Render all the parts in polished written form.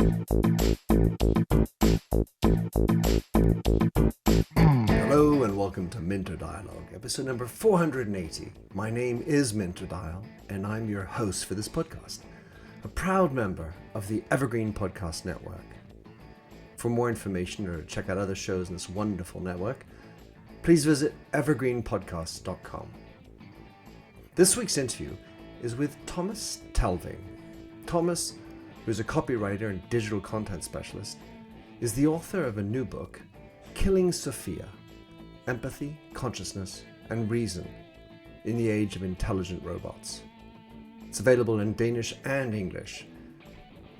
Hello and welcome to Minter Dialogue, episode number 480. My name is Minter Dial, and I'm your host for this podcast, a proud member of the Evergreen Podcast Network. For more information or to check out other shows in this wonderful network, please visit evergreenpodcasts.com. This week's interview is with Thomas Telving. Thomas, who's a copywriter and digital content specialist, is the author of a new book, Killing Sophia: Empathy, Consciousness, and Reason in the Age of Intelligent Robots. It's available in Danish and English.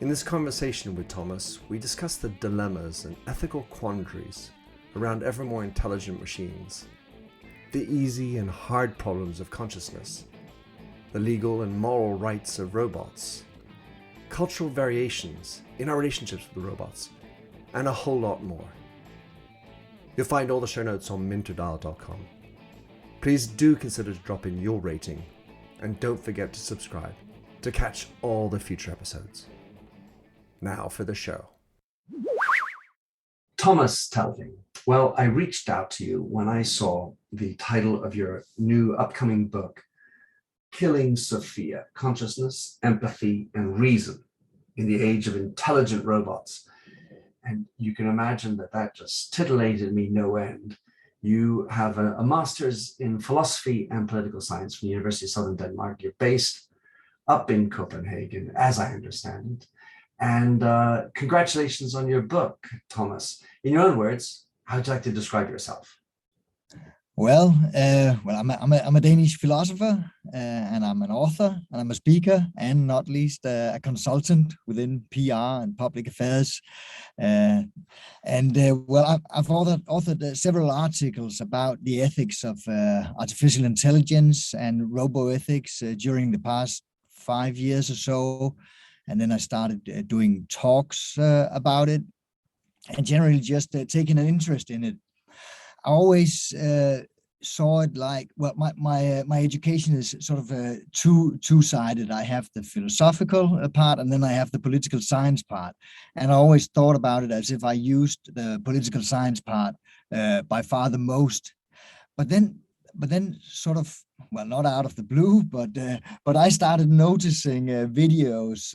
In this conversation with Thomas, we discuss the dilemmas and ethical quandaries around ever more intelligent machines, the easy and hard problems of consciousness, the legal and moral rights of robots, cultural variations in our relationships with the robots, and a whole lot more. You'll find all the show notes on minterdial.com. Please do consider dropping your rating, and don't forget to subscribe to catch all the future episodes. Now for the show. Thomas Telving. Well, I reached out to you when I saw the title of your new upcoming book, Killing Sophia: Consciousness, Empathy, and Reason in the Age of Intelligent Robots. And you can imagine that just titillated me no end. You have a master's in philosophy and political science from the University of Southern Denmark. You're based up in Copenhagen, as I understand it. And congratulations on your book, Thomas. In your own words, how would you like to describe yourself? Well, I'm a Danish philosopher, and I'm an author, and I'm a speaker, and not least a consultant within PR and public affairs. I've authored several articles about the ethics of artificial intelligence and roboethics during the past 5 years or so, and then I started doing talks about it, and generally just taking an interest in it. I always saw it like, well, my education is sort of two-sided. I have the philosophical part, and then I have the political science part. And I always thought about it as if I used the political science part by far the most. But then sort of, well, not out of the blue, but I started noticing videos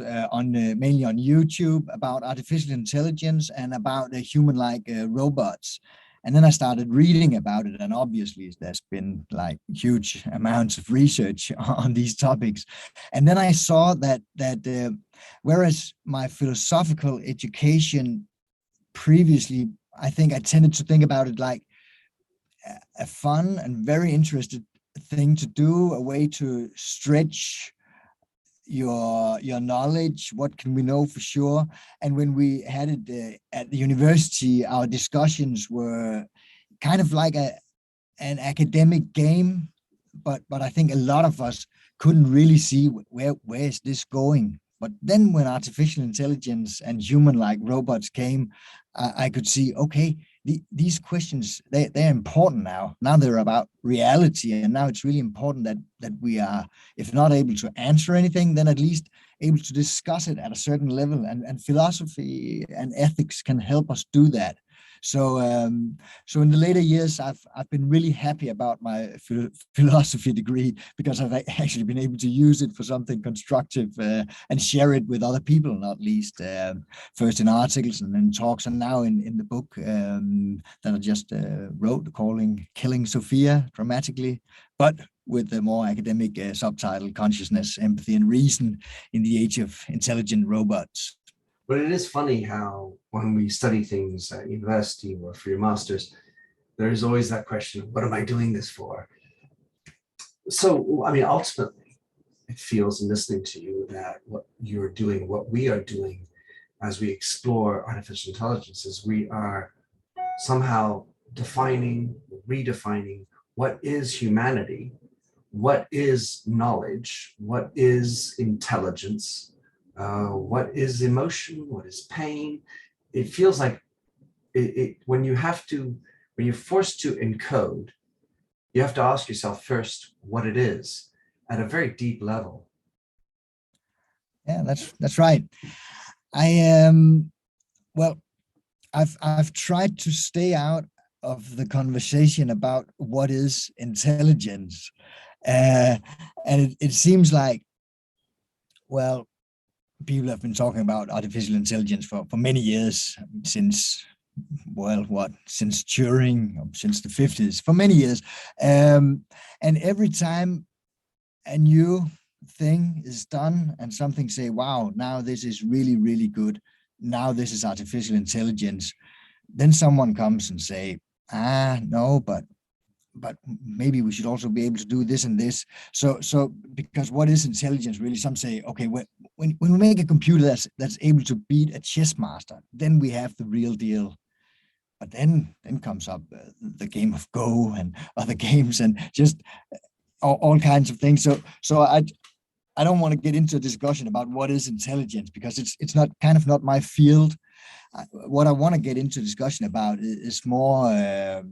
mainly on YouTube about artificial intelligence and about human-like robots. And then I started reading about it, and obviously there's been like huge amounts of research on these topics. And then I saw that whereas my philosophical education previously, I think I tended to think about it like a fun and very interesting thing to do, a way to stretch your knowledge. What can we know for sure? And when we had it at the university, our discussions were kind of like an academic game, but I think a lot of us couldn't really see where is this going. But then when artificial intelligence and human-like robots came, I could see, okay, these questions, they're important now. Now they're about reality, and now it's really important that we are, if not able to answer anything, then at least able to discuss it at a certain level. And philosophy and ethics can help us do that. So in the later years, I've been really happy about my philosophy degree, because I've actually been able to use it for something constructive and share it with other people, not least first in articles and then talks, and now in the book that I just wrote, Killing Sophia, dramatically, but with the more academic subtitle, Consciousness, Empathy, and Reason in the Age of Intelligent Robots. But it is funny how when we study things at university or for your master's, there is always that question, what am I doing this for? So, I mean, ultimately, it feels in listening to you that what you're doing, what we are doing as we explore artificial intelligence, is we are somehow defining, redefining what is humanity, what is knowledge, what is intelligence, what is emotion, what is pain. It feels like when you're forced to encode, you have to ask yourself first what it is at a very deep level. Yeah, that's right. I well, I've tried to stay out of the conversation about what is intelligence, uh, and it seems like, well, people have been talking about artificial intelligence for many years, since, well, what, since Turing, since the 50s, for many years. And every time a new thing is done and something say, wow, now this is really, really good. Now this is artificial intelligence. Then someone comes and say, no, but maybe we should also be able to do this and this. So because what is intelligence really? Some say, okay, when we make a computer that's able to beat a chess master, then we have the real deal. But then comes up the game of Go and other games, and just all kinds of things. So I don't want to get into a discussion about what is intelligence, because it's not kind of not my field. What I want to get into discussion about is more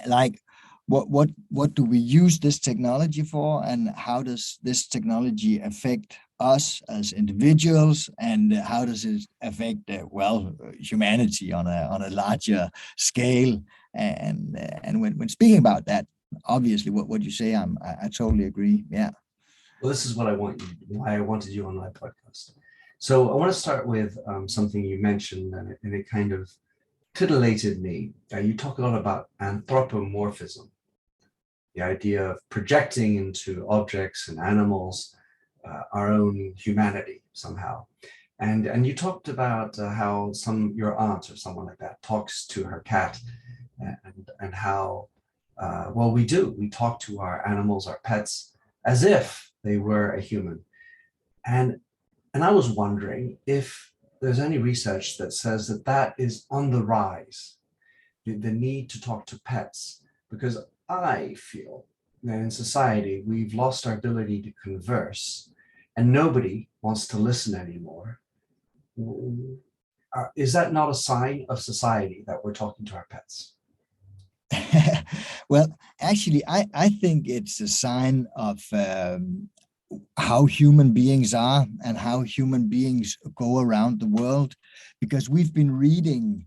like, what do we use this technology for, and how does this technology affect us as individuals, and how does it affect humanity on a larger scale. And when speaking about that, obviously what you say, I totally agree. Yeah. Well, this is what why I wanted you on my podcast. So I want to start with something you mentioned, and it kind of titillated me. You talk a lot about anthropomorphism, the idea of projecting into objects and animals our own humanity somehow. And you talked about how your aunt or someone like that talks to her cat, and how we talk to our animals, our pets, as if they were a human. And I was wondering if there's any research that says that is on the rise, the need to talk to pets, because I feel that in society we've lost our ability to converse, and nobody wants to listen anymore. Is that not a sign of society that we're talking to our pets? Well, actually, I think it's a sign of how human beings are and how human beings go around the world, because we've been reading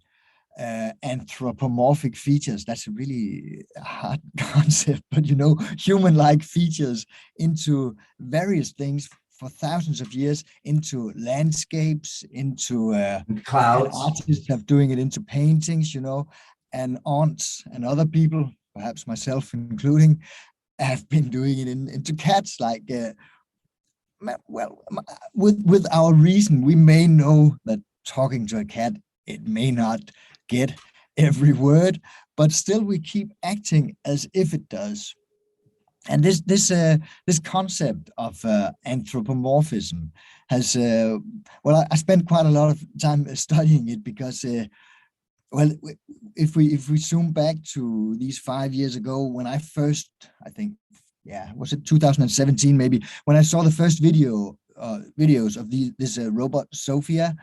anthropomorphic features. That's a really hard concept, but human-like features into various things for thousands of years, into landscapes, into clouds. And artists have doing it into paintings, and aunts and other people, perhaps myself including, have been doing it into cats. Like, with our reason, we may know that talking to a cat, it may not get every word, but still we keep acting as if it does. And this concept of anthropomorphism has, I spent quite a lot of time studying it, because if we zoom back to these 5 years ago, when I first, I think, was it 2017 maybe, when I saw the first videos of this robot Sophia.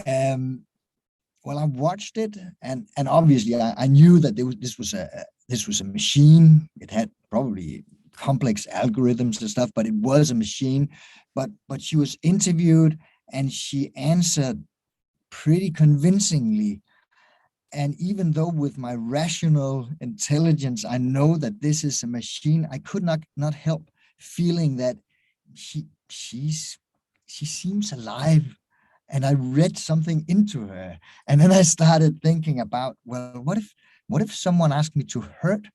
I watched it, and obviously I knew that this was a machine. It had probably complex algorithms and stuff, but it was a machine. But she was interviewed, and she answered pretty convincingly. And even though with my rational intelligence, I know that this is a machine, I could not help feeling that she seems alive. And I read something into her. And then I started thinking about, well, what if someone asked me to hurt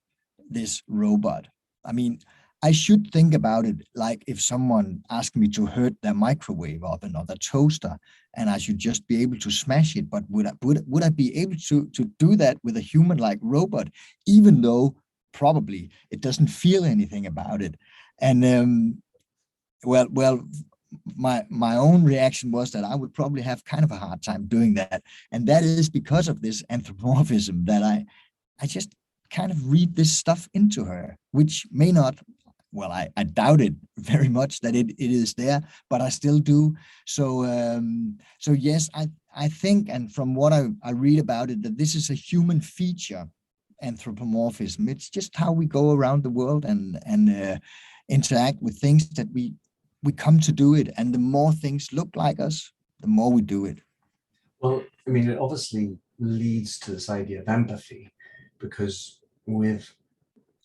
this robot? I mean, I should think about it like if someone asked me to hurt their microwave oven or the toaster, and I should just be able to smash it. But would I be able to do that with a human-like robot, even though probably it doesn't feel anything about it? And my own reaction was that I would probably have kind of a hard time doing that. And that is because of this anthropomorphism, that I just kind of read this stuff into her, which may not, I doubt it very much that it is there, but I still do. So yes, I think, and from what I read about it, that this is a human feature, anthropomorphism. It's just how we go around the world and interact with things, that we come to do it. And the more things look like us, the more we do it. Well, I mean, it obviously leads to this idea of empathy, because with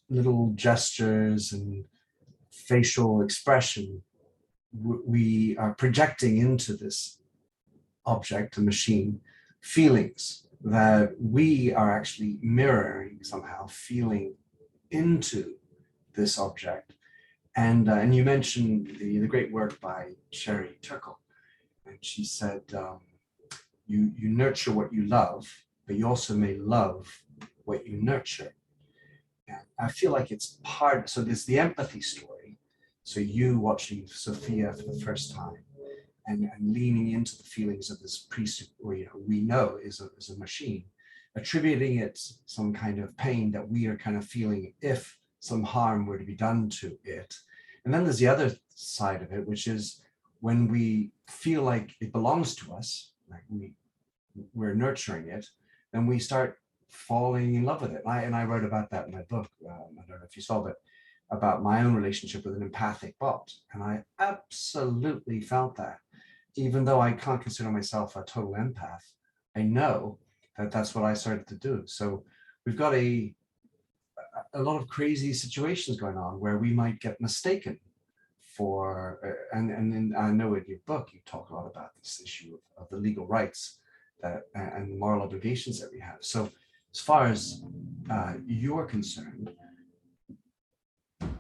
little gestures and facial expression, we are projecting into this object, a machine, feelings that we are actually mirroring somehow, feeling into this object. And you mentioned the great work by Sherry Turkle, and she said, you nurture what you love, but you also may love what you nurture. And I feel like it's part. So there's the empathy story. So you watching Sophia for the first time, and leaning into the feelings of this priest, or we know is a machine, attributing it some kind of pain that we are kind of feeling if some harm were to be done to it. And then there's the other side of it, which is when we feel like it belongs to us, like we're nurturing it, then we start falling in love with it. And I wrote about that in my book. I don't know if you saw, but about my own relationship with an empathic bot. And I absolutely felt that. Even though I can't consider myself a total empath, I know that that's what I started to do. So we've got a lot of crazy situations going on where we might get mistaken for, and I know in your book you talk a lot about this issue of the legal rights that and the moral obligations that we have. So as far as you're concerned,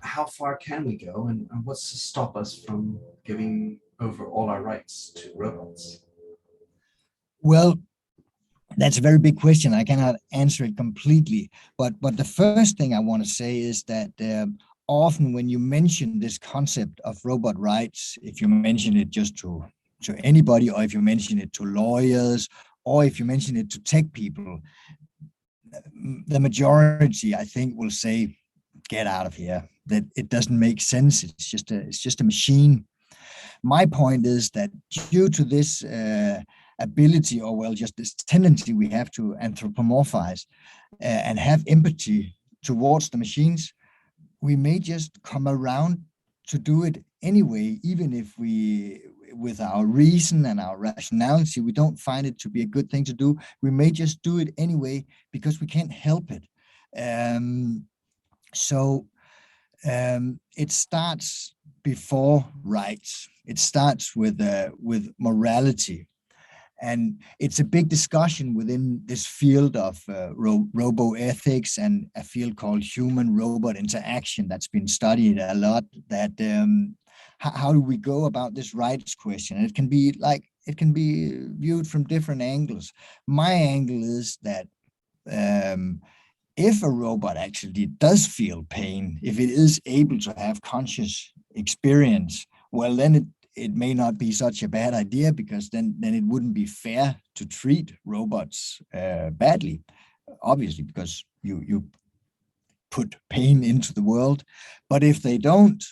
how far can we go, and what's to stop us from giving over all our rights to robots? Well, that's a very big question. I cannot answer it completely. But the first thing I want to say is that often when you mention this concept of robot rights, if you mention it just to anybody, or if you mention it to lawyers, or if you mention it to tech people, the majority, I think, will say, get out of here. That it doesn't make sense. It's just a machine. My point is that due to this ability, or well, just this tendency we have to anthropomorphize and have empathy towards the machines, we may just come around to do it anyway, even if we, with our reason and our rationality, we don't find it to be a good thing to do. We may just do it anyway because we can't help it. So it starts before rights. It starts with morality. And it's a big discussion within this field of robo-ethics and a field called human-robot interaction that's been studied a lot, that how do we go about this rights question? And it can be viewed from different angles. My angle is that if a robot actually does feel pain, if it is able to have conscious experience, well, then it may not be such a bad idea, because then it wouldn't be fair to treat robots badly, obviously, because you put pain into the world. But if they don't,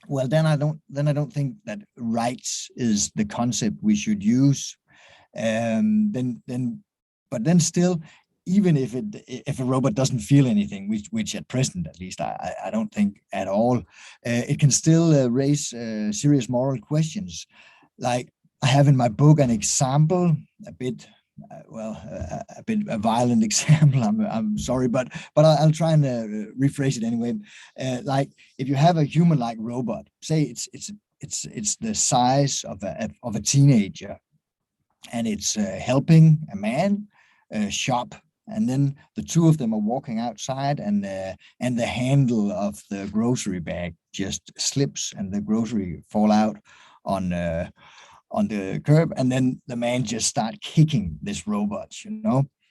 well, then I don't think that rights is the concept we should use. But then still, even if a robot doesn't feel anything, which at present at least I don't think at all, it can still raise serious moral questions. Like I have in my book an example, a violent example. I'm sorry, but I'll try and rephrase it anyway. Like if you have a human-like robot, say it's the size of a teenager, and it's helping a man shop. And then the two of them are walking outside, and the handle of the grocery bag just slips, and the grocery fall out on the curb. And then the man just start kicking this robot,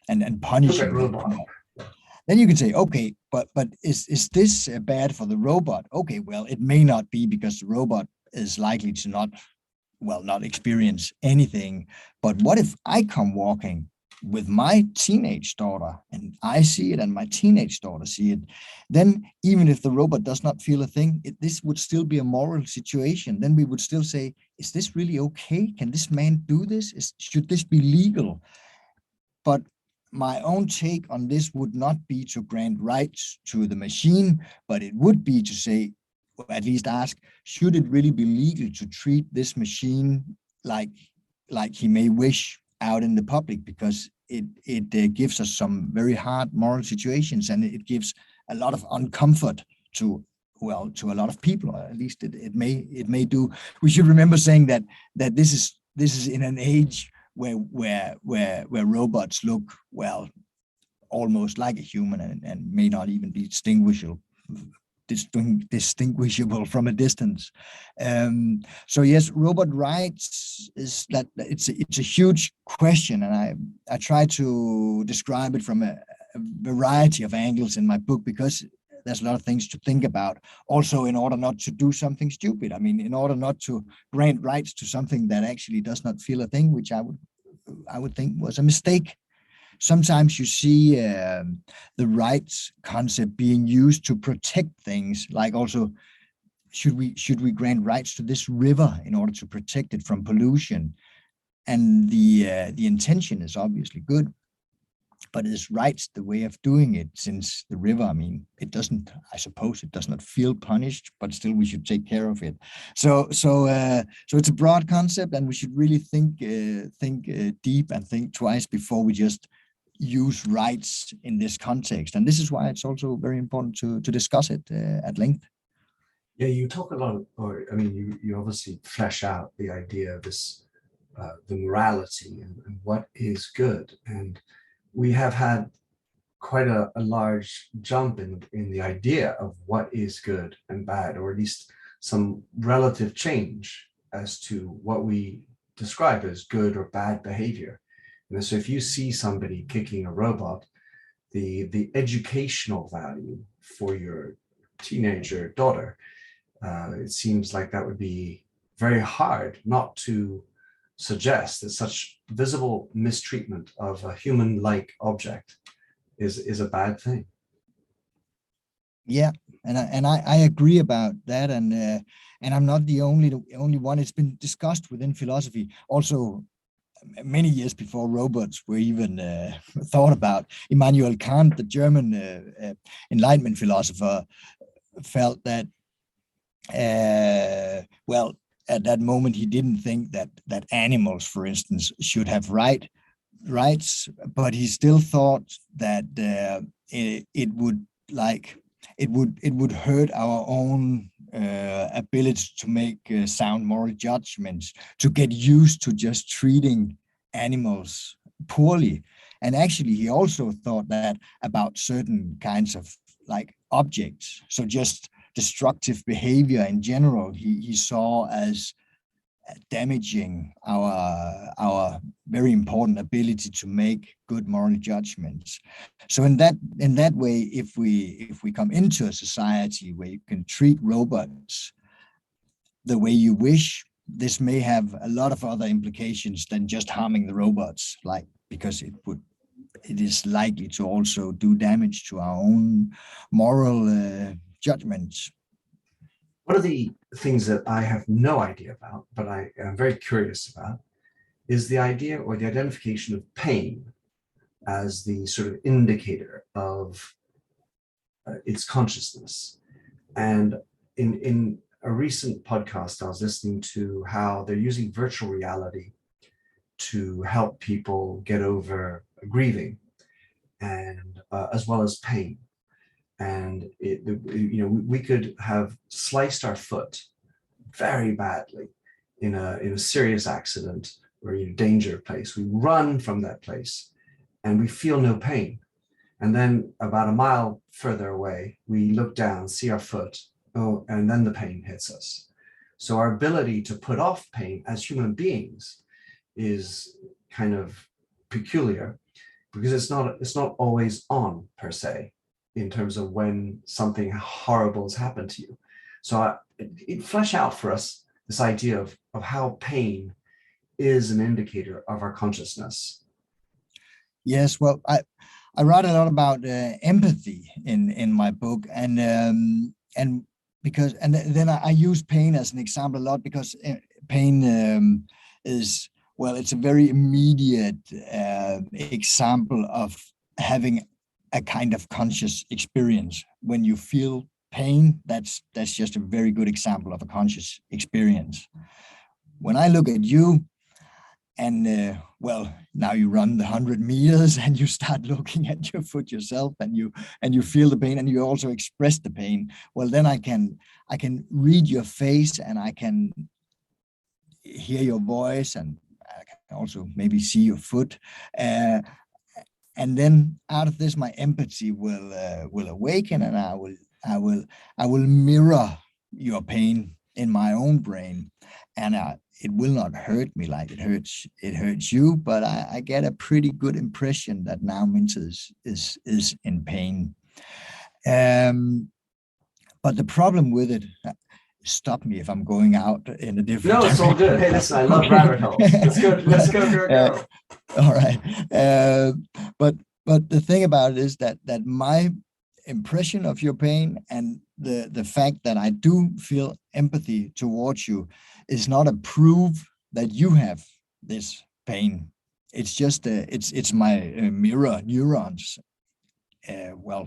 and punishing it. Then you can say, okay, but is this bad for the robot? Okay, well, it may not be, because the robot is likely to not experience anything. But what if I come walking with my teenage daughter, and I see it, and my teenage daughter see it? Then even if the robot does not feel a thing, this would still be a moral situation. Then we would still say, is this really okay? Can this man do this? Should this be legal? But my own take on this would not be to grant rights to the machine, but it would be to say, or at least ask, should it really be legal to treat this machine like like he may wish out in the public, because it gives us some very hard moral situations, and it gives a lot of uncomfort to, well, to a lot of people, or at least it may do. We should remember saying that this is in an age where robots look, well, almost like a human, and may not even be distinguishable from a distance. So yes, robot rights is that it's a huge question, and I try to describe it from a variety of angles in my book, because there's a lot of things to think about. Also, in order not to do something stupid. I mean, in order not to grant rights to something that actually does not feel a thing, which I would think was a mistake. Sometimes you see the rights concept being used to protect things, like also, should we grant rights to this river in order to protect it from pollution? And the intention is obviously good, but is rights the way of doing it? Since the river, I mean, it doesn't, I suppose it does not feel punished, but still we should take care of it. So it's a broad concept, and we should really think deep and think twice before we just use rights in this context. And this is why it's also very important to discuss it at length. Yeah, you talk a lot, or I mean, you obviously flesh out the idea of this, the morality and what is good. And we have had quite a large jump in the idea of what is good and bad, or at least some relative change as to what we describe as good or bad behavior. And so if you see somebody kicking a robot, the educational value for your teenager daughter, it seems like that would be very hard not to suggest that such visible mistreatment of a human-like object is a bad thing. Yeah, and I agree about that, and I'm not the only one. It's been discussed within philosophy also many years before robots were even thought about. Immanuel Kant, the German Enlightenment philosopher, felt that, well, at that moment he didn't think that animals, for instance, should have rights, but he still thought that it would hurt our own ability to make sound moral judgments, to get used to just treating animals poorly. And actually, he also thought that about certain kinds of like objects. So just destructive behavior in general, he saw as damaging our very important ability to make good moral judgments. So in that way, if we come into a society where you can treat robots the way you wish, this may have a lot of other implications than just harming the robots, like, because it is likely to also do damage to our own moral judgments. One of the things that I have no idea about, but I am very curious about, is the idea or the identification of pain as the sort of indicator of its consciousness. And in a recent podcast, I was listening to how they're using virtual reality to help people get over grieving, and as well as pain. And we could have sliced our foot very badly in a serious accident or in a danger place. We run from that place and we feel no pain. And then about a mile further away, we look down, see our foot, and then the pain hits us. So our ability to put off pain as human beings is kind of peculiar, because it's not always on per se, in terms of when something horrible has happened to you. So it flesh out for us this idea of how pain is an indicator of our consciousness. Yes, well, I write a lot about empathy in my book, and then I use pain as an example a lot, because pain is, well, it's a very immediate example of having a kind of conscious experience. When you feel pain, that's just a very good example of a conscious experience. When I look at you, well, now you run the 100 meters and you start looking at your foot yourself, and you feel the pain, and you also express the pain. Well, then I can read your face, and I can hear your voice, and I can also maybe see your foot. And then out of this, my empathy will awaken, and I will mirror your pain in my own brain, and it will not hurt me like it hurts you, but I get a pretty good impression that now Minta is in pain. But the problem with it, stop me if I'm going out in a different No, it's all good. Hey, listen, I love rabbit holes. Let's go. All right. But the thing about it is that my impression of your pain, and the fact that I do feel empathy towards you, is not a proof that you have this pain. It's just it's my mirror neurons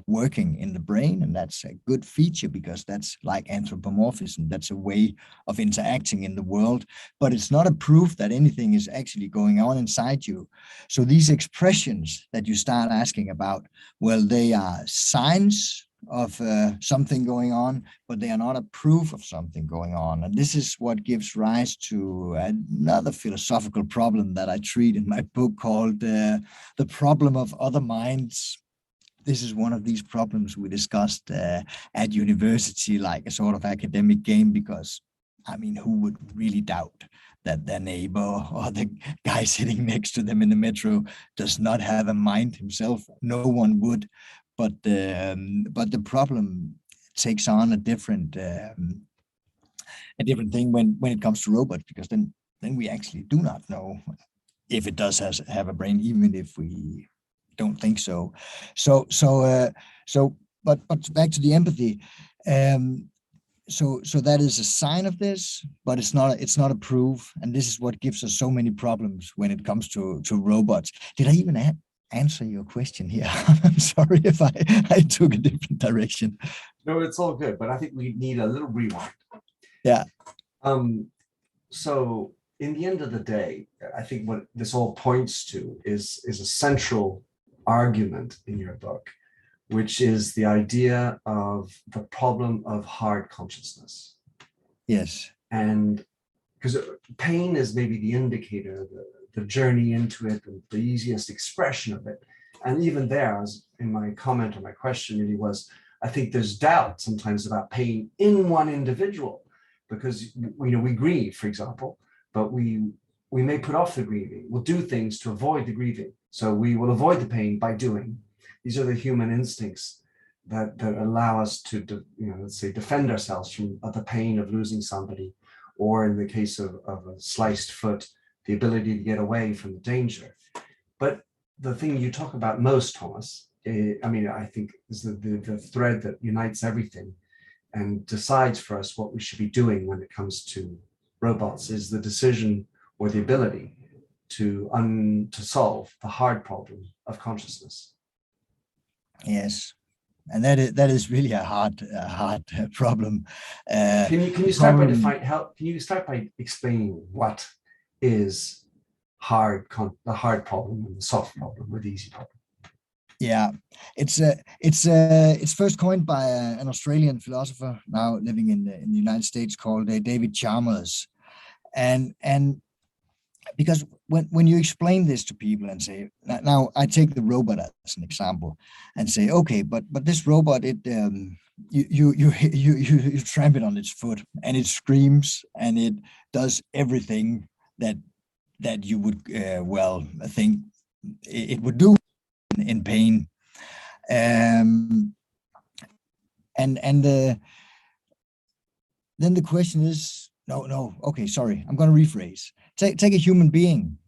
working in the brain, and that's a good feature, because that's like anthropomorphism. That's a way of interacting in the world, but it's not a proof that anything is actually going on inside you. So these expressions that you start asking about, well, they are signs of something going on, but they are not a proof of something going on. And this is what gives rise to another philosophical problem that I treat in my book, called the problem of other minds. This is one of these problems we discussed at university, like a sort of academic game, because, I mean, who would really doubt that their neighbor or the guy sitting next to them in the metro does not have a mind himself? No one would. But the problem takes on a different thing when it comes to robots, because then we actually do not know if it does have a brain, even if we don't think so. But back to the empathy. So that is a sign of this, but it's not a proof, and this is what gives us so many problems when it comes to robots. Did I even answer your question here? I'm sorry if I took a different direction. No, it's all good, but I think we need a little rewind. Yeah. So in the end of the day, I think what this all points to is a central argument in your book, which is the idea of the problem of hard consciousness. Yes. And because pain is maybe the indicator, the journey into it, and the easiest expression of it. And even there, as in my comment or my question really was, I think there's doubt sometimes about pain in one individual, because we grieve, for example, but we may put off the grieving. We'll do things to avoid the grieving. So we will avoid the pain by doing. These are the human instincts that allow us to, let's say, defend ourselves from the pain of losing somebody, or in the case of a sliced foot, the ability to get away from the danger. But the thing you talk about most, Thomas, I think is the thread that unites everything and decides for us what we should be doing when it comes to robots, is the decision or the ability to solve the hard problem of consciousness. Yes, and that is really a hard problem. Can you start by explaining what is the hard problem and the soft problem, or the easy problem? Yeah, it's first coined by an Australian philosopher now living in the United States, called David Chalmers, and because when you explain this to people and say, now I take the robot as an example and say, okay, but this robot, it you tramp it on its foot and it screams and it does everything that you would think it would do in pain, and then the question is, no, okay, sorry, I'm going to rephrase. Take a human being,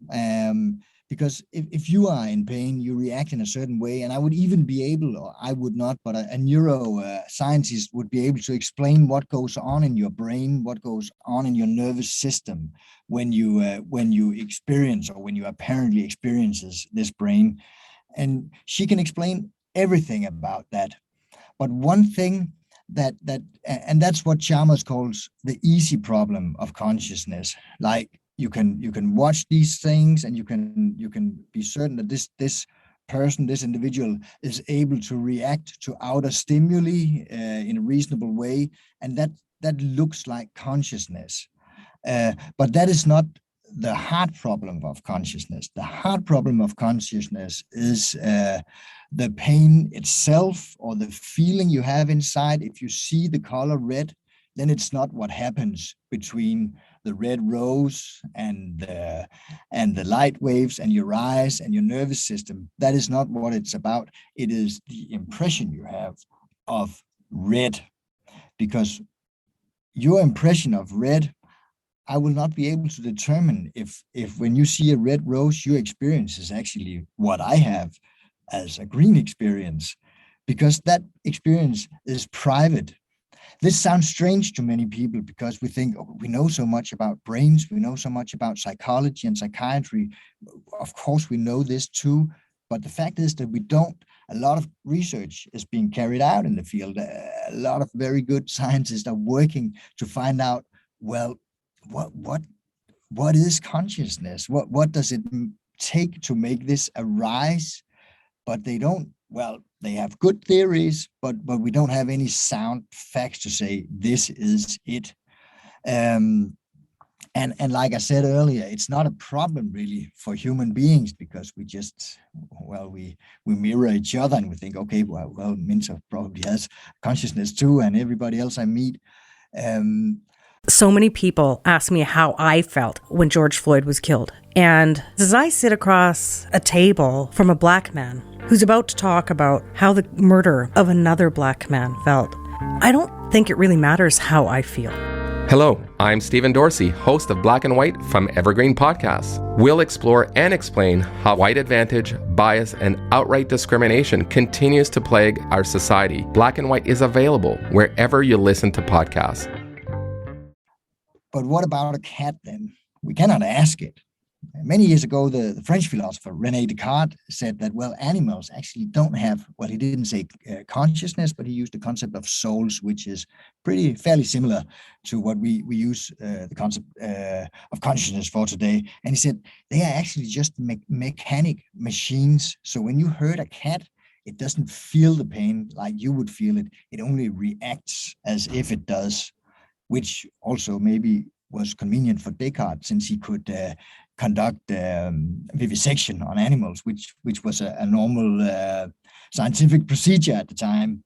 because if you are in pain, you react in a certain way, and I would even be able, or I would not, but a neuroscientist would be able to explain what goes on in your brain, what goes on in your nervous system when you experience, or when you apparently experiences this brain, and she can explain everything about that. But one thing and that's what Chalmers calls the easy problem of consciousness. Like, you can watch these things, and you can be certain that this person, this individual, is able to react to outer stimuli in a reasonable way, and that looks like consciousness. But that is not the hard problem of consciousness. The hard problem of consciousness is the pain itself, or the feeling you have inside. If you see the color red, then it's not what happens between the red rose and the light waves and your eyes and your nervous system. That is not what it's about. It is the impression you have of red, because your impression of red, I will not be able to determine if when you see a red rose, your experience is actually what I have as a green experience, because that experience is private. This sounds strange to many people, because we think, oh, we know so much about brains, we know so much about psychology and psychiatry. Of course, we know this too, but the fact is that we don't. A lot of research is being carried out in the field. A lot of very good scientists are working to find out, well, what is consciousness? What does it take to make this arise? But they don't. Well, they have good theories, but we don't have any sound facts to say this is it. And like I said earlier, it's not a problem really for human beings, because we just, well, we mirror each other, and we think, okay, well, Minter probably has consciousness too, and everybody else I meet. So many people ask me how I felt when George Floyd was killed. And as I sit across a table from a black man who's about to talk about how the murder of another black man felt, I don't think it really matters how I feel. Hello, I'm Stephen Dorsey, host of Black and White from Evergreen Podcasts. We'll explore and explain how white advantage, bias, and outright discrimination continues to plague our society. Black and White is available wherever you listen to podcasts. But what about a cat then? We cannot ask it. Many years ago, the French philosopher René Descartes said that, well, animals actually don't have, well, he didn't say consciousness, but he used the concept of souls, which is fairly similar to what we use the concept of consciousness for today. And he said they are actually just mechanic machines. So when you hurt a cat, it doesn't feel the pain like you would feel it. It only reacts as if it does, which also maybe was convenient for Descartes, since he could conduct vivisection on animals, which was a normal scientific procedure at the time,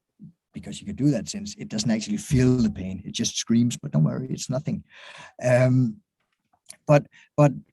because you could do that since it doesn't actually feel the pain. It just screams, but don't worry, it's nothing. But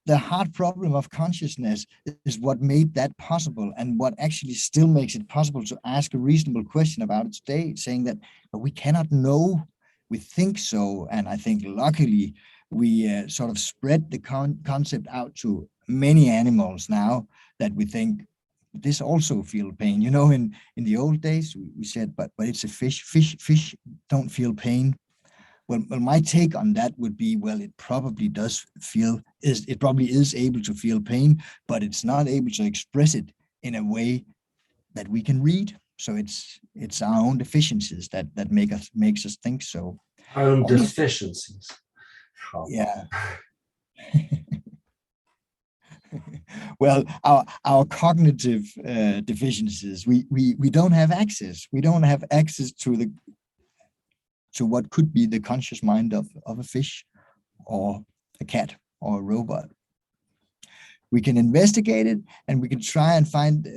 the hard problem of consciousness is what made that possible, and what actually still makes it possible to ask a reasonable question about it today, saying that we cannot know. We think so, and I think luckily we sort of spread the concept out to many animals now, that we think this also feel pain. You know, in the old days we said, but it's a fish. Fish don't feel pain. Well, my take on that would be, well, it probably does feel, it probably is able to feel pain, but it's not able to express it in a way that we can read. So it's our own deficiencies that makes us think so. Our own deficiencies. Yeah. Well, our cognitive deficiencies. We don't have access. We don't have access to what could be the conscious mind of a fish, or a cat, or a robot. We can investigate it, and we can try and find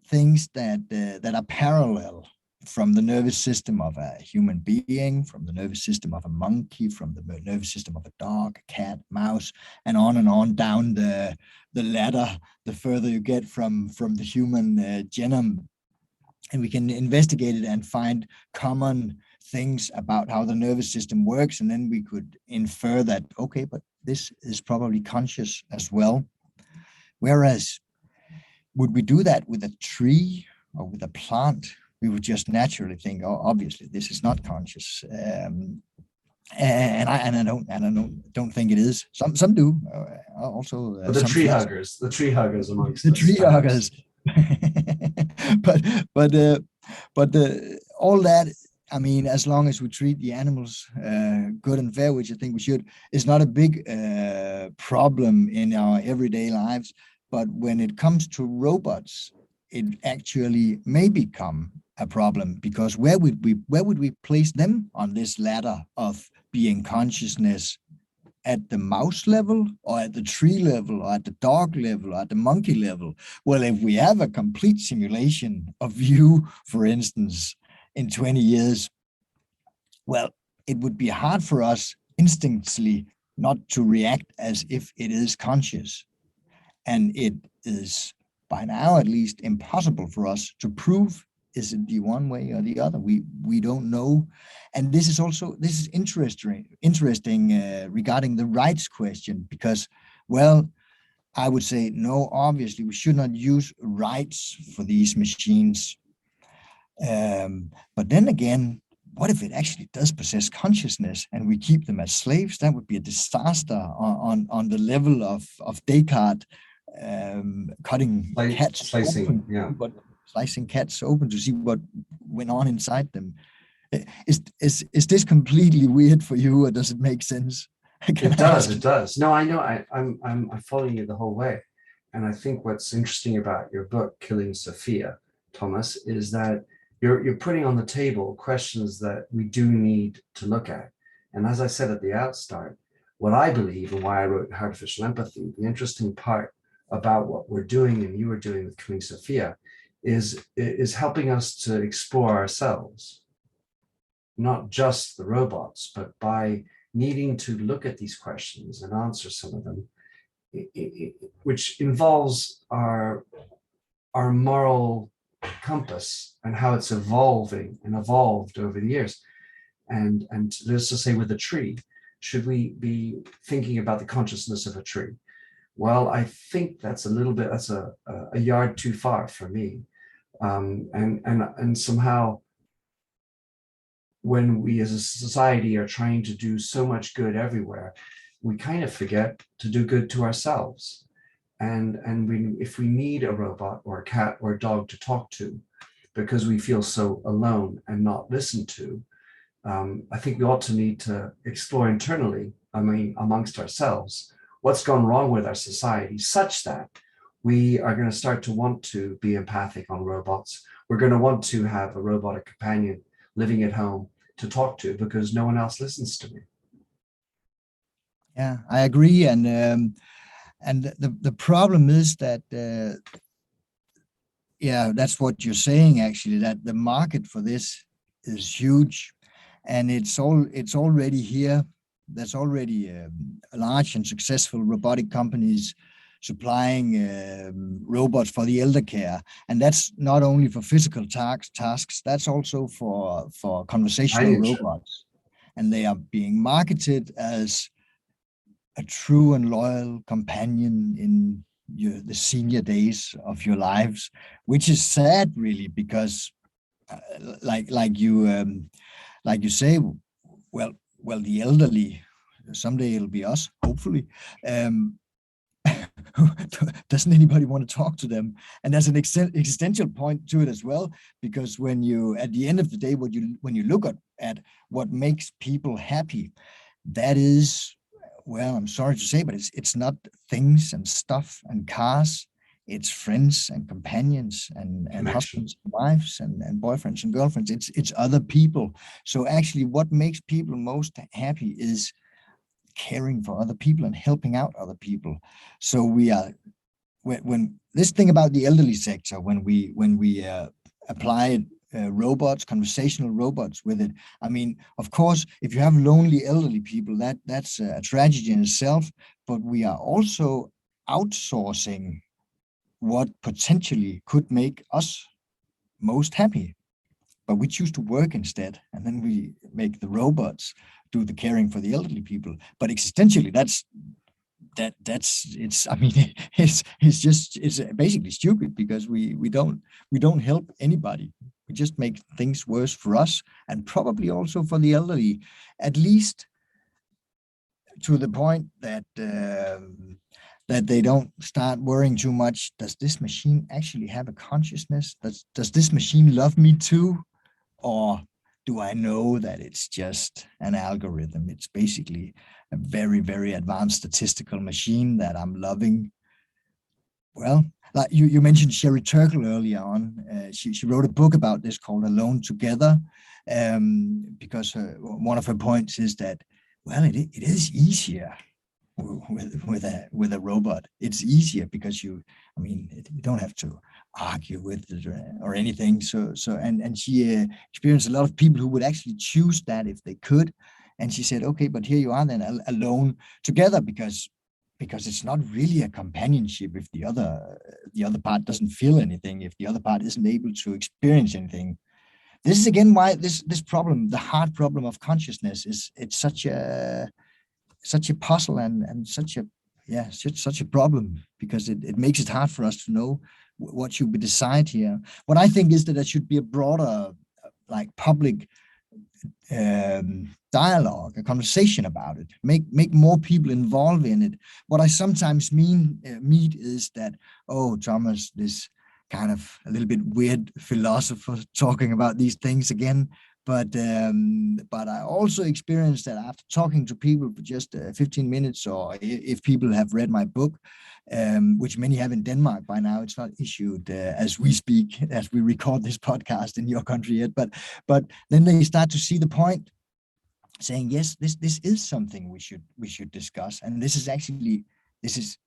things that are parallel from the nervous system of a human being, from the nervous system of a monkey, from the nervous system of a dog, a cat, mouse, and on down the ladder, the further you get from the human genome. And we can investigate it and find common things about how the nervous system works, and then we could infer that, okay, but this is probably conscious as well. Whereas, would we do that with a tree or with a plant? We would just naturally think, oh, obviously this is not conscious, and I don't think it is. Some do. Also, the tree huggers amongst the tree huggers. but all that I mean, as long as we treat the animals good and fair, which I think we should, it's not a big problem in our everyday lives. But when it comes to robots, it actually may become a problem, because where would we place them on this ladder of being consciousness? At the mouse level, or at the tree level, or at the dog level, or at the monkey level? Well, if we have a complete simulation of you, for instance, in 20 years, well, it would be hard for us instinctively not to react as if it is conscious. And it is, by now at least, impossible for us to prove, is it the one way or the other? We don't know. And this is interesting regarding the rights question, because, well, I would say no, obviously we should not use rights for these machines. But then again, what if it actually does possess consciousness and we keep them as slaves? That would be a disaster on the level of Descartes cutting cats open, yeah. Slicing cats open to see what went on inside them. Is this completely weird for you, or does it make sense? It does. No, I know. I'm following you the whole way, and I think what's interesting about your book, Killing Sophia, Thomas, is that you're putting on the table questions that we do need to look at. And as I said at the outstart, what I believe and why I wrote Artificial Empathy, the interesting part about what we're doing and you are doing with Killing Sophia is helping us to explore ourselves, not just the robots, but by needing to look at these questions and answer some of them, which involves our moral compass and how it's evolving and evolved over the years. And let's just say with a tree, should we be thinking about the consciousness of a tree? Well, I think that's a yard too far for me. And somehow, when we as a society are trying to do so much good everywhere, we kind of forget to do good to ourselves. And if we need a robot or a cat or a dog to talk to because we feel so alone and not listened to, I think we ought to need to explore internally, amongst ourselves, what's gone wrong with our society, such that we are going to start to want to be empathic on robots. We're going to want to have a robotic companion living at home to talk to because no one else listens to me. Yeah, I agree. And the problem is that, that's what you're saying, actually, that the market for this is huge, and it's already here. There's already large and successful robotic companies supplying robots for the elder care, and that's not only for physical tasks. That's also for conversational robots, and they are being marketed as a true and loyal companion in the senior days of your lives, which is sad, really, because like you say, well, the elderly, someday it'll be us, hopefully. Doesn't anybody want to talk to them? And there's an existential point to it as well, because when you, at the end of the day, when you look at what makes people happy, that is, well, I'm sorry to say, but it's not things and stuff and cars. It's friends and companions and husbands and wives and boyfriends and girlfriends. It's other people. So actually, what makes people most happy is caring for other people and helping out other people. So we are, when this thing about the elderly sector, when we apply robots, conversational robots with it, I mean, of course, if you have lonely elderly people, that's a tragedy in itself. But we are also outsourcing what potentially could make us most happy, but we choose to work instead, and then we make the robots do the caring for the elderly people. But existentially, it's basically stupid, because we don't help anybody. We just make things worse for us, and probably also for the elderly, at least to the point that they don't start worrying too much. Does this machine actually have a consciousness? Does this machine love me too? Or do I know that it's just an algorithm? It's basically a very, very advanced statistical machine that I'm loving. Well, like you mentioned Sherry Turkle earlier on. She wrote a book about this called Alone Together, because one of her points is that, well, it is easier with a robot. It's easier because you don't have to argue with it or anything. And she experienced a lot of people who would actually choose that if they could. And she said, okay, but here you are then alone together, because it's not really a companionship if the other part doesn't feel anything, if the other part isn't able to experience anything. This is again why this problem, the hard problem of consciousness, it's such a puzzle and such a problem, because it makes it hard for us to know what should we decide here. What I think is that there should be a broader, like, public dialogue, a conversation about it, make more people involved in it. What I sometimes meet is that, oh, Thomas, this kind of a little bit weird philosopher talking about these things again. But I also experienced that after talking to people for just 15 minutes, or if people have read my book, which many have in Denmark by now. It's not issued as we speak, as we record this podcast in your country yet. But then they start to see the point, saying, yes, this is something we should discuss, and this is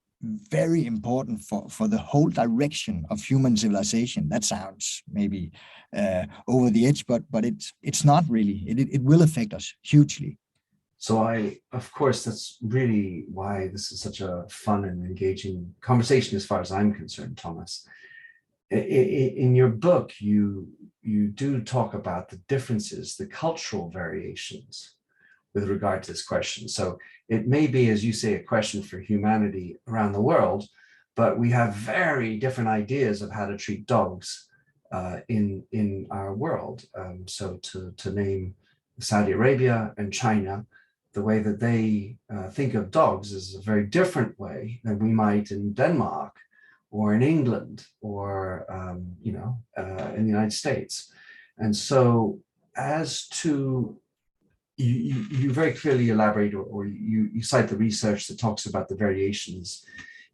very important for the whole direction of human civilization. That sounds maybe over the edge, but it's not really. It will affect us hugely. So of course, that's really why this is such a fun and engaging conversation as far as I'm concerned, Thomas. In your book, you do talk about the differences, the cultural variations with regard to this question. So it may be, as you say, a question for humanity around the world, but we have very different ideas of how to treat dogs in our world. So to name Saudi Arabia and China, the way that they think of dogs is a very different way than we might in Denmark or in England or in the United States. And so, as to you very clearly elaborate, or you cite the research that talks about the variations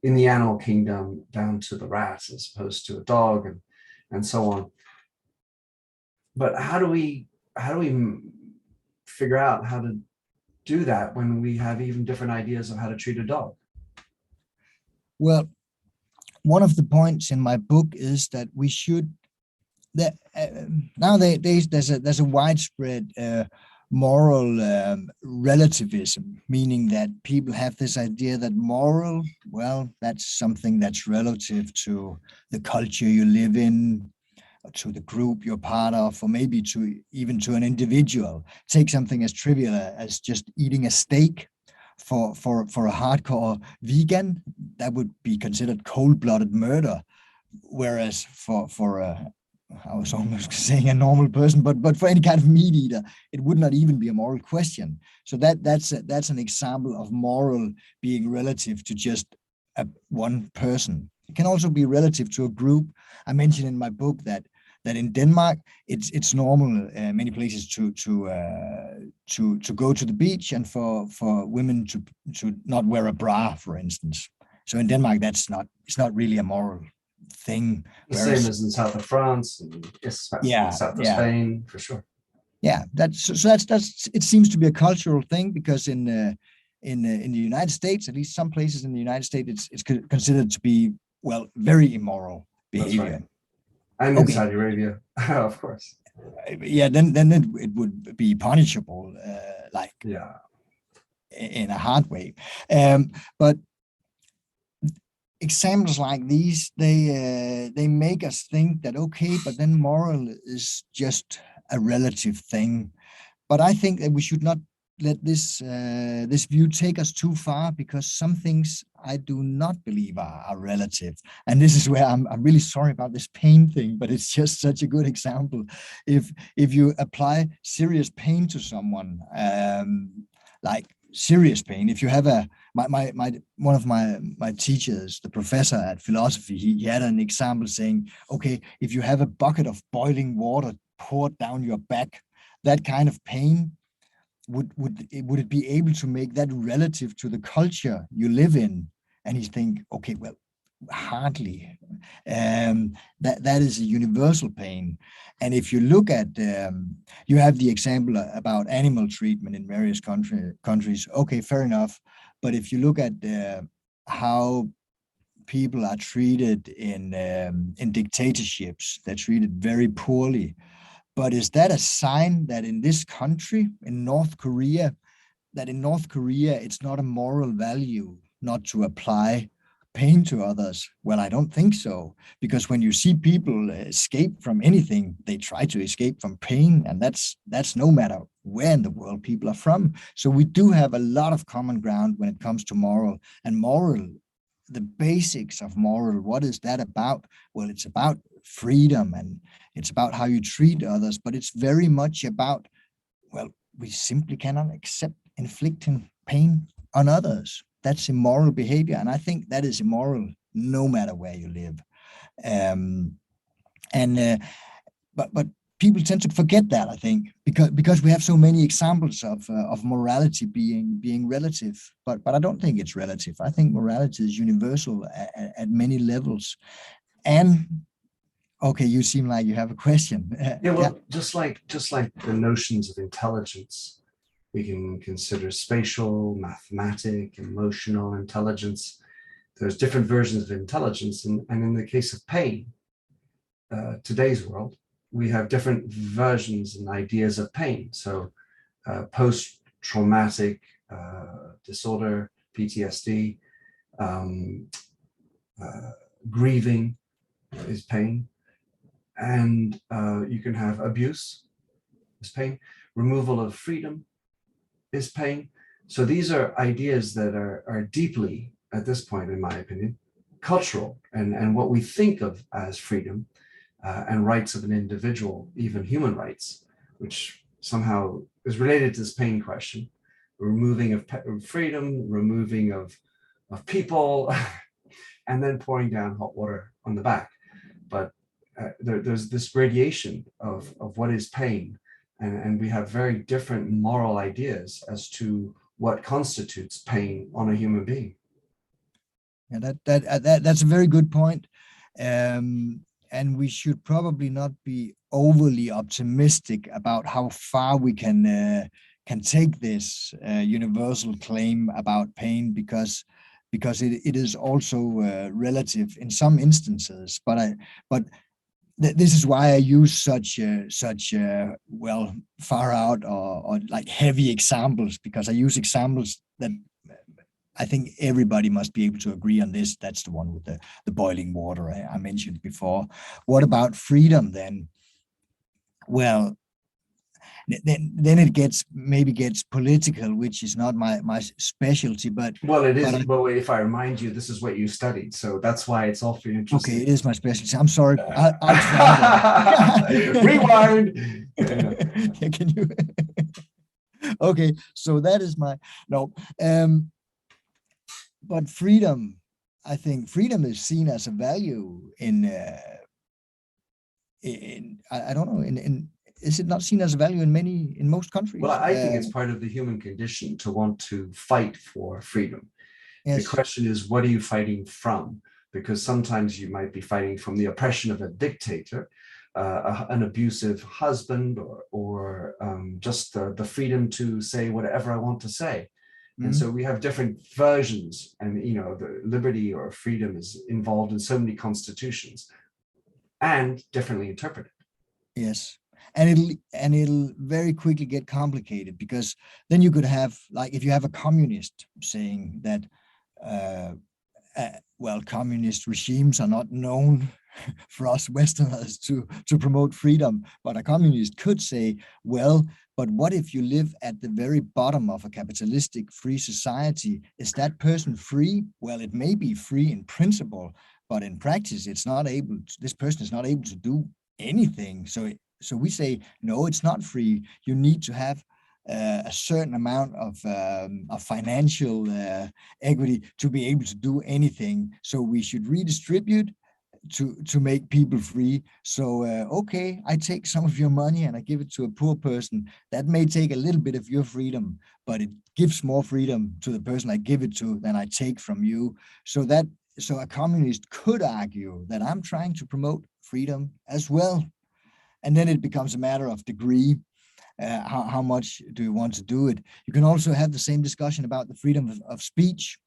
in the animal kingdom down to the rat as opposed to a dog, and so on. But how do we figure out how to do that when we have even different ideas of how to treat a dog? Well, one of the points in my book is that we should, nowadays there's a widespread moral relativism, meaning that people have this idea that moral, well, that's something that's relative to the culture you live in, to the group you're part of, or maybe even to an individual. Take something as trivial as just eating a steak. For a hardcore vegan, that would be considered cold-blooded murder, whereas for I was almost saying a normal person, but for any kind of meat eater, it would not even be a moral question. So that's an example of moral being relative to just one person. It can also be relative to a group. I mentioned in my book that in Denmark it's normal many places to go to the beach, and for women to not wear a bra, for instance. So in Denmark, it's not really a moral thing. Same as in south of France and south of Spain, for sure. Yeah, that's it seems to be a cultural thing, because in the United States, at least some places in the United States, it's considered to be, well, very immoral behavior. That's right. And in Saudi Arabia, of course. Yeah, then it would be punishable, in a hard way. But examples like these, they make us think that, okay, but then moral is just a relative thing. But I think that we should not let this view take us too far, because some things I do not believe are relative. And this is where I'm really sorry about this pain thing, but it's just such a good example. If you apply serious pain to someone, like serious pain, if you have one of my teachers, the professor at philosophy, he had an example saying, okay, if you have a bucket of boiling water poured down your back, that kind of pain, would it be able to make that relative to the culture you live in? And you think, okay, well, hardly. That is a universal pain. And if you look at, you have the example about animal treatment in various countries. Okay, fair enough. But if you look at how people are treated in dictatorships, they're treated very poorly. But is that a sign that in this country, in North Korea, it's not a moral value not to apply pain to others? Well, I don't think so, because when you see people escape from anything, they try to escape from pain, and that's no matter where in the world people are from. So we do have a lot of common ground when it comes to moral. And moral, the basics of moral, what is that about? Well, it's about freedom, and it's about how you treat others, but it's very much about, well, we simply cannot accept inflicting pain on others. That's immoral behavior, and I think that is immoral no matter where you live. But people tend to forget that, I think, because we have so many examples of morality being relative. But I don't think it's relative. I think morality is universal at many levels. And okay, you seem like you have a question. Yeah, well, just like the notions of intelligence, we can consider spatial, mathematic, emotional intelligence. There's different versions of intelligence, and in the case of pain, today's world, we have different versions and ideas of pain. So post-traumatic disorder, PTSD, grieving is pain. And you can have abuse is pain. Removal of freedom is pain. So these are ideas that are deeply, at this point, in my opinion, cultural, and what we think of as freedom and rights of an individual, even human rights, which somehow is related to this pain question. Removing of freedom, removing of people, and then pouring down hot water on the back. But there's this gradation of what is pain, and we have very different moral ideas as to what constitutes pain on a human being. Yeah, that's a very good point. And we should probably not be overly optimistic about how far we can take this universal claim about pain, because it is also relative in some instances. But this is why I use such well, far out or like heavy examples, because I use examples that I think everybody must be able to agree on this. That's the one with the boiling water I mentioned before. What about freedom then? Well, then it gets political, which is not my specialty. But well, it is. Well, if I remind you, this is what you studied, so that's why it's awfully interesting. Okay, it is my specialty. I'm sorry. I'll try. Rewind. Yeah, can you? Okay, so that is my no. But freedom, I think freedom is seen as a value in I don't know, in is it not seen as a value in most countries? Well, I think it's part of the human condition to want to fight for freedom. Yes. The question is, what are you fighting from? Because sometimes you might be fighting from the oppression of a dictator, an abusive husband, or just the freedom to say whatever I want to say. And so we have different versions, and the liberty or freedom is involved in so many constitutions and differently interpreted. Yes. And it'll very quickly get complicated, because then you could have, like, if you have a communist saying that, well, communist regimes are not known for us Westerners to promote freedom, but a communist could say, well, but what if you live at the very bottom of a capitalistic free society? Is that person free? Well, it may be free in principle, but in practice, this person is not able to do anything. So we say, no, it's not free. You need to have a certain amount of financial equity to be able to do anything. So we should redistribute to make people free. So okay, I take some of your money and I give it to a poor person. That may take a little bit of your freedom, but it gives more freedom to the person I give it to than I take from you. So a communist could argue that I'm trying to promote freedom as well. And then it becomes a matter of degree. How much do you want to do it? You can also have the same discussion about the freedom of speech,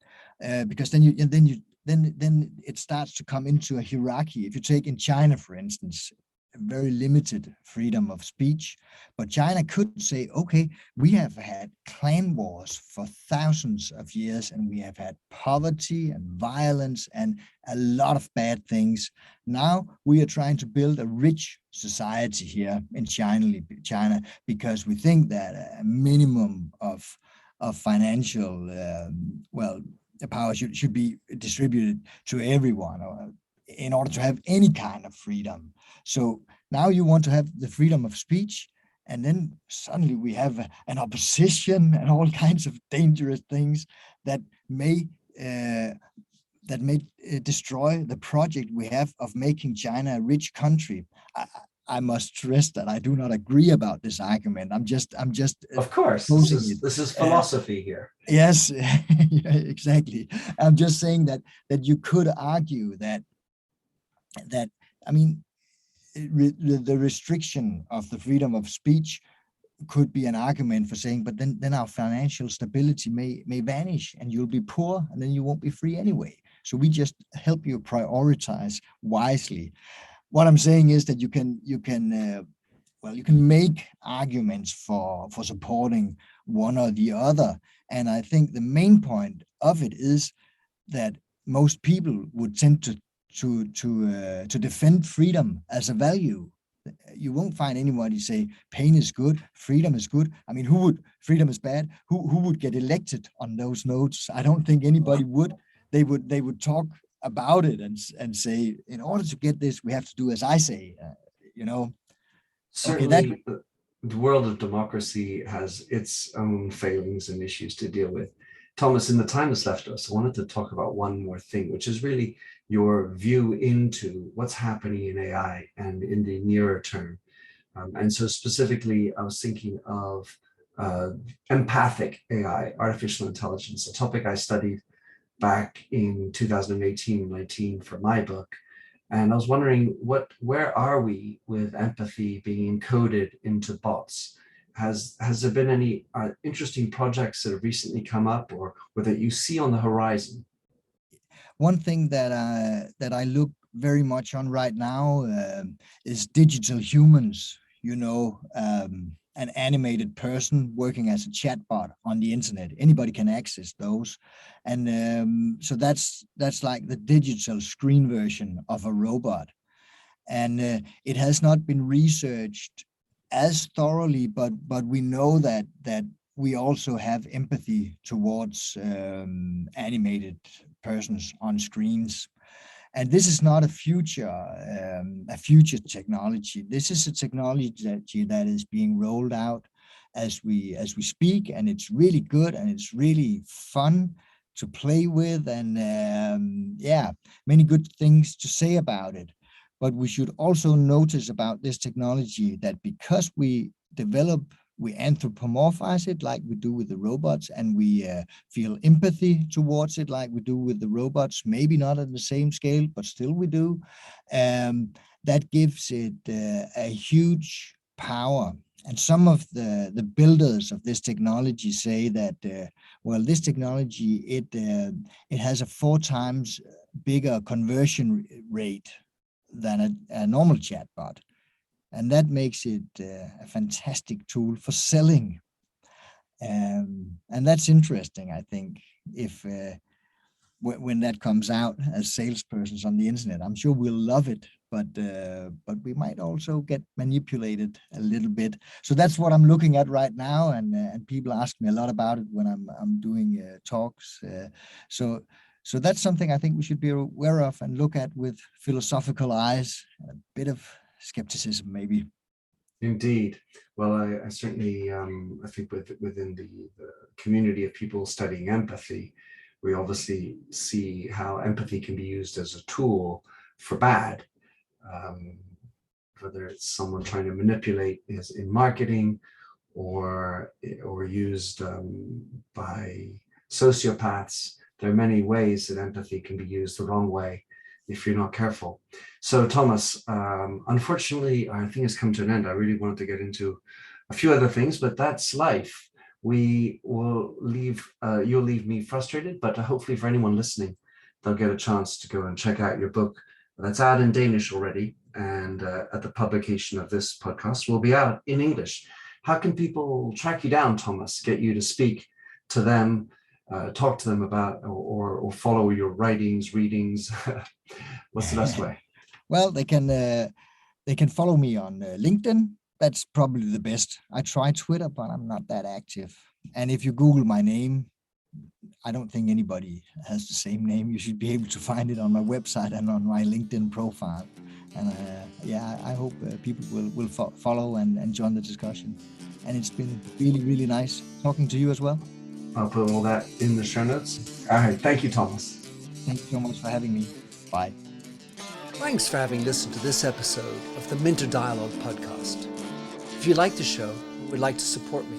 because then it starts to come into a hierarchy. If you take in China, for instance, a very limited freedom of speech, but China could say, okay, we have had clan wars for thousands of years, and we have had poverty and violence and a lot of bad things. Now we are trying to build a rich society here in China, because we think that a minimum of financial the power should be distributed to everyone, or in order to have any kind of freedom. So now you want to have the freedom of speech, and then suddenly we have an opposition and all kinds of dangerous things that may destroy the project we have of making China a rich country. I must stress that I do not agree about this argument. I'm just Of course, this is philosophy here. Yes, yeah, exactly. I'm just saying that you could argue that I mean, the restriction of the freedom of speech could be an argument for saying, but then our financial stability may vanish, and you'll be poor, and then you won't be free anyway. So we just help you prioritize wisely. What I'm saying is that you can make arguments for supporting one or the other, and I think the main point of it is that most people would tend to defend freedom as a value. You won't find anybody say pain is good, freedom is good. I mean, freedom is bad? Who would get elected on those notes? I don't think anybody would. They would talk about it and say, in order to get this, we have to do as I say. Certainly, the world of democracy has its own failings and issues to deal with. Thomas, in the time that's left us, I wanted to talk about one more thing, which is really your view into what's happening in AI and in the nearer term. And so specifically, I was thinking of empathic AI, artificial intelligence, a topic I studied back in 2018-19 for my book. And I was wondering, where are we with empathy being encoded into bots? Has there been any interesting projects that have recently come up, or that you see on the horizon? One thing that I look very much on right now is digital humans. An animated person working as a chatbot on the internet. Anybody can access those, and so that's like the digital screen version of a robot. And it has not been researched as thoroughly, but we know that we also have empathy towards animated persons on screens. And this is not a future technology. This is a technology that is being rolled out as we speak, and it's really good and it's really fun to play with, and many good things to say about it. But we should also notice about this technology that because we anthropomorphize it like we do with the robots, and we feel empathy towards it like we do with the robots, maybe not at the same scale, but still we do. That gives it a huge power. And some of the builders of this technology say that, this technology, it has a 4 times bigger conversion rate than a normal chatbot. And that makes it a fantastic tool for selling. And that's interesting, I think, if when that comes out as salespersons on the internet. I'm sure we'll love it, but we might also get manipulated a little bit. So that's what I'm looking at right now, and people ask me a lot about it when I'm doing talks. So that's something I think we should be aware of and look at with philosophical eyes, a bit of skepticism, maybe. Indeed. Well, I certainly, I think within the community of people studying empathy, we obviously see how empathy can be used as a tool for bad, whether it's someone trying to manipulate is in marketing or used by sociopaths. There are many ways that empathy can be used the wrong way if you're not careful. So Thomas, unfortunately, our thing has come to an end. I really wanted to get into a few other things, but that's life. We will leave, you'll leave me frustrated, but hopefully for anyone listening, they'll get a chance to go and check out your book. That's out in Danish already, and at the publication of this podcast will be out in English. How can people track you down, Thomas, get you to speak to them, talk to them about, or follow your writings, readings? What's the best way? Well, they can follow me on LinkedIn. That's probably the best. I try Twitter, but I'm not that active. And if you Google my name, I don't think anybody has the same name. You should be able to find it on my website and on my LinkedIn profile. And I hope people will follow and join the discussion. And it's been really, really nice talking to you as well. I'll put all that in the show notes. All right. Thank you, Thomas. Thank you so much for having me. Bye. Thanks for having listened to this episode of the Minter Dialogue podcast. If you like the show and would like to support me,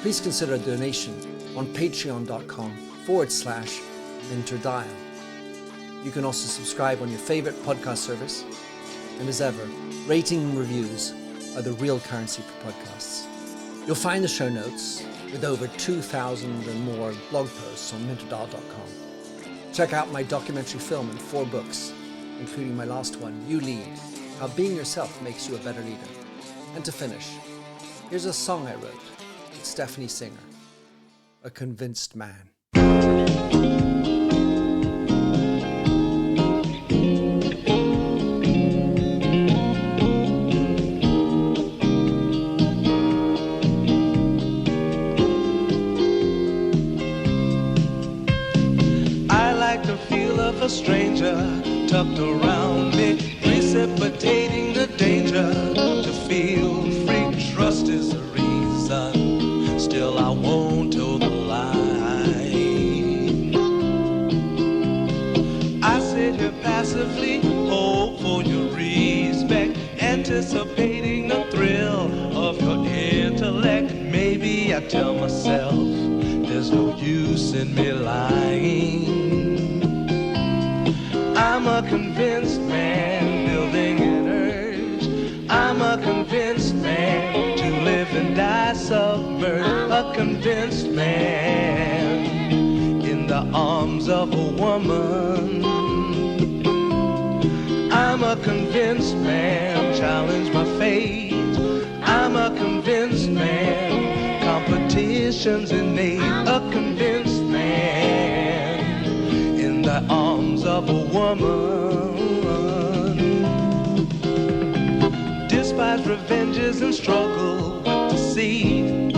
please consider a donation on patreon.com/MinterDial. You can also subscribe on your favorite podcast service. And as ever, rating and reviews are the real currency for podcasts. You'll find the show notes with over 2,000 and more blog posts on minterdial.com. Check out my documentary film and 4 books, including my last one, You Lead, How Being Yourself Makes You a Better Leader. And to finish, here's a song I wrote with Stephanie Singer, A Convinced Man. I like the feel of a stranger tucked around me, precipitating the danger. To feel free, trust is the reason. Still, I won't toe the line. I sit here passively, hope for your respect, anticipating the thrill of your intellect. Maybe I tell myself there's no use in me lying. I'm a convinced man, building an urge. I'm a convinced man, to live and die submerged. A convinced man, in the arms of a woman. I'm a convinced man, challenge my fate. I'm a convinced man, competition's innate. A convinced man, in the arms of a woman. Despise revenges and struggle with deceit.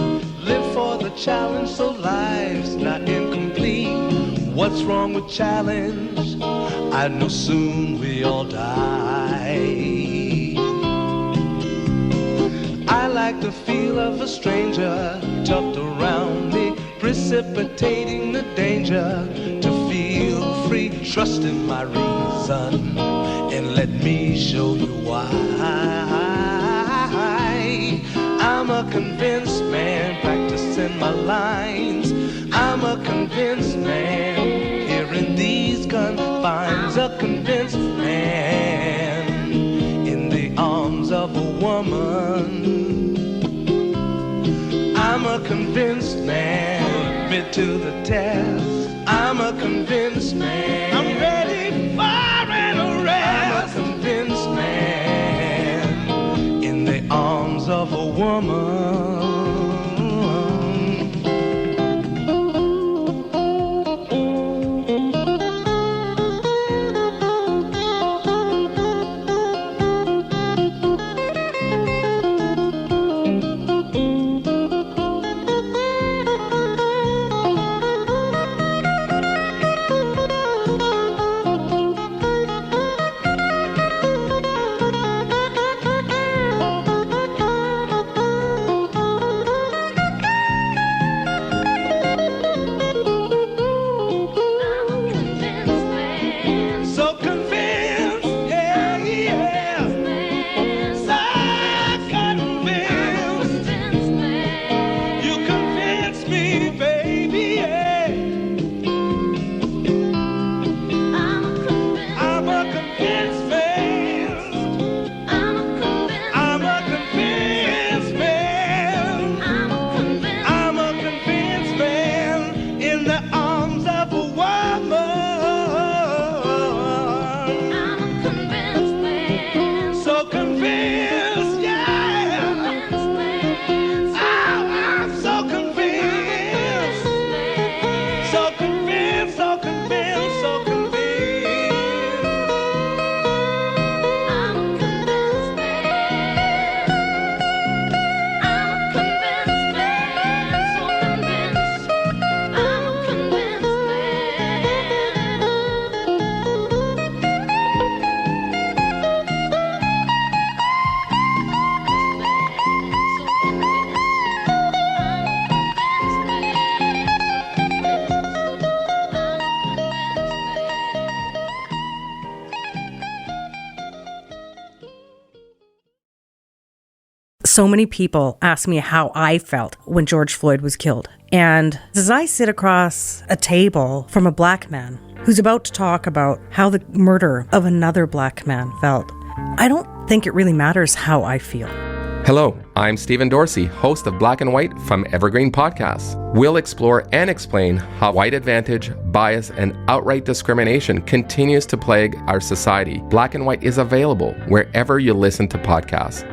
Live for the challenge so life's not incomplete. What's wrong with challenge? I know soon we all die. I like the feel of a stranger tucked around me, precipitating the danger. To feel free, trust in my reason, and let me show you why. I'm a convinced man, practicing my lines. I'm a convinced man, here in these confines. A convinced man, in the arms of a woman. I'm a convinced man, admit to the test. I'm a convinced man, I'm ready for an arrest. I'm a convinced man, in the arms of a woman. So many people ask me how I felt when George Floyd was killed. And as I sit across a table from a black man who's about to talk about how the murder of another black man felt, I don't think it really matters how I feel. Hello, I'm Stephen Dorsey, host of Black and White from Evergreen Podcasts. We'll explore and explain how white advantage, bias, and outright discrimination continues to plague our society. Black and White is available wherever you listen to podcasts.